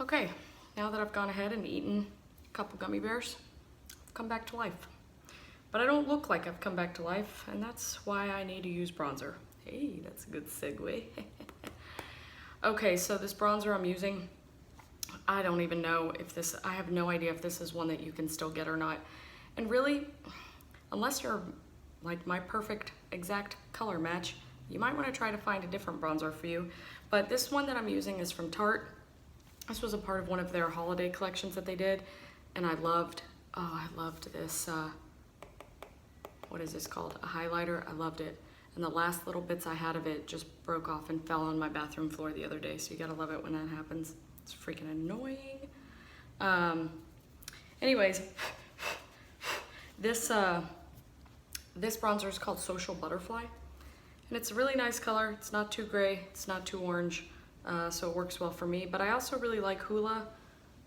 Okay, now that I've gone ahead and eaten a couple gummy bears, I've come back to life. But I don't look like I've come back to life, and that's why I need to use bronzer. Hey, that's a good segue. Okay, so this bronzer I'm using, I don't even know if this, I have no idea if this is one that you can still get or not. And really, unless you're like my perfect exact color match, you might want to try to find a different bronzer for you. But this one that I'm using is from Tarte. This was a part of one of their holiday collections that they did, and I loved this, what is this called? A highlighter. I loved it. And the last little bits I had of it just broke off and fell on my bathroom floor the other day, so you gotta love it when that happens. It's freaking annoying. Anyways, this bronzer is called Social Butterfly, and it's a really nice color. It's not too gray, it's not too orange, so it works well for me. But I also really like Hoola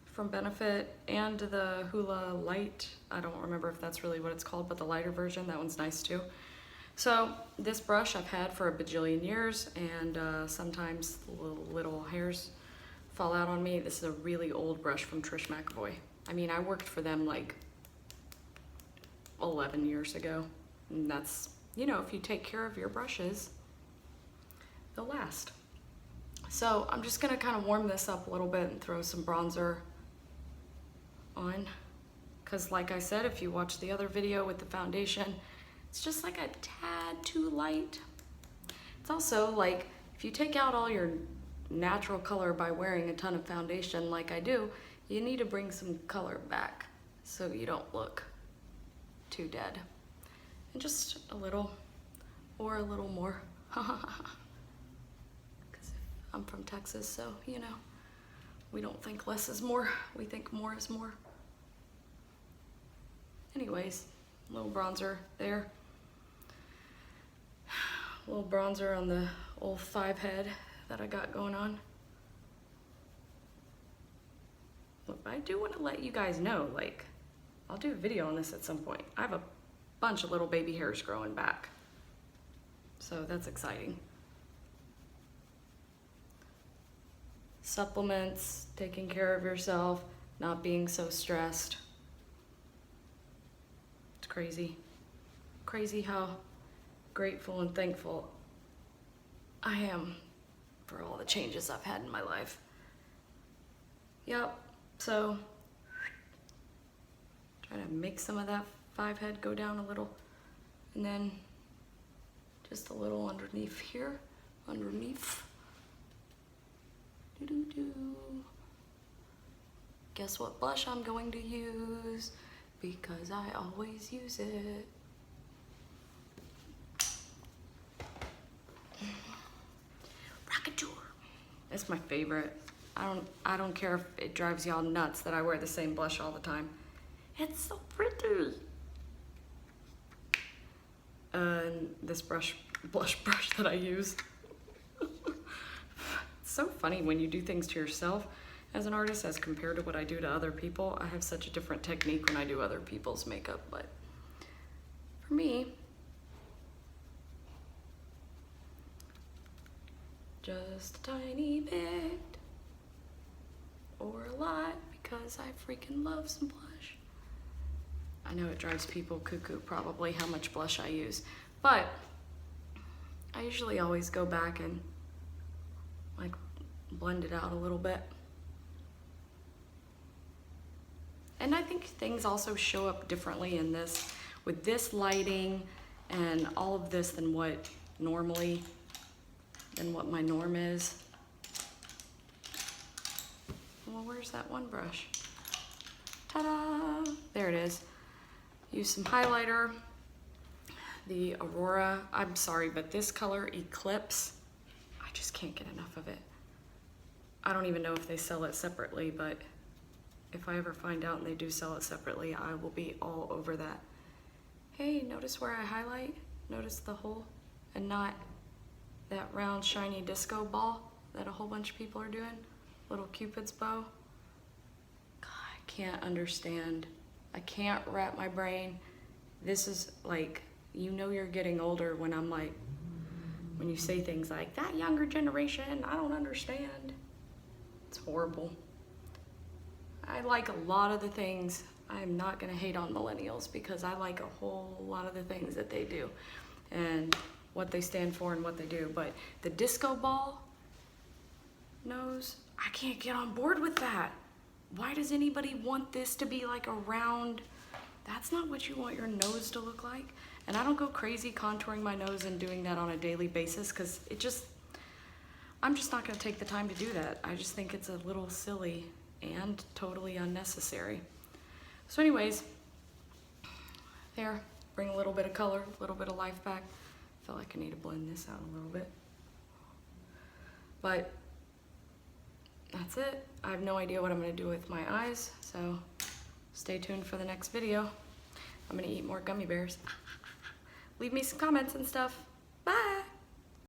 from Benefit and the Hoola Light. I don't remember if that's really what it's called, but the lighter version, that one's nice too. So this brush I've had for a bajillion years, and sometimes little hairs fall out on me. This is a really old brush from Trish McAvoy. I mean, I worked for them like 11 years ago, and that's, you know, if you take care of your brushes, they'll last. So I'm just gonna kind of warm this up a little bit and throw some bronzer on, because like I said, if you watch the other video with the foundation, it's just like a tad too light. It's also like, if you take out all your natural color by wearing a ton of foundation like I do, you need to bring some color back so you don't look too dead. And just a little, or a little more. Because I'm from Texas, so you know, we don't think less is more, we think more is more. Anyways, a little bronzer there. A little bronzer on the old 5 head that I got going on. Look, I do want to let you guys know, like, I'll do a video on this at some point. I have a bunch of little baby hairs growing back, so that's exciting. Supplements, taking care of yourself, not being so stressed. It's crazy. Crazy how grateful and thankful I am for all the changes I've had in my life. Yep, so try to make some of that 5 head go down a little, and then just a little underneath here, underneath. Doo-doo-doo. Guess what blush I'm going to use, because I always use it. Rockateur. It's my favorite. I don't care if it drives y'all nuts that I wear the same blush all the time. It's so pretty. And this blush brush that I use. It's so funny when you do things to yourself as an artist as compared to what I do to other people. I have such a different technique when I do other people's makeup, but for me, just a tiny bit or a lot, because I freaking love some blush. I know it drives people cuckoo probably how much blush I use, but I usually always go back and like blend it out a little bit. And I think things also show up differently in this, with this lighting and all of this than what normally, than what my norm is. Well, where's that one brush? Ta-da! There it is. Use some highlighter. The Aurora, I'm sorry, but this color, Eclipse, I just can't get enough of it. I don't even know if they sell it separately, but if I ever find out and they do sell it separately, I will be all over that. Hey, notice where I highlight? Notice the hole and not that round shiny disco ball that a whole bunch of people are doing? Little Cupid's bow. God, I can't understand. I can't wrap my brain. This is like, you know you're getting older when I'm like, when you say things like, that younger generation, I don't understand. It's horrible. I like a lot of the things. I'm not gonna hate on millennials because I like a whole lot of the things that they do and what they stand for and what they do. But the disco ball nose, I can't get on board with that. Why does anybody want this to be like a round? That's not what you want your nose to look like. And I don't go crazy contouring my nose and doing that on a daily basis because I'm just not gonna take the time to do that. I just think it's a little silly and totally unnecessary. So anyways, there, bring a little bit of color, a little bit of life back. I feel like I need to blend this out a little bit. But that's it. I have no idea what I'm gonna do with my eyes, so stay tuned for the next video. I'm gonna eat more gummy bears. Leave me some comments and stuff. Bye!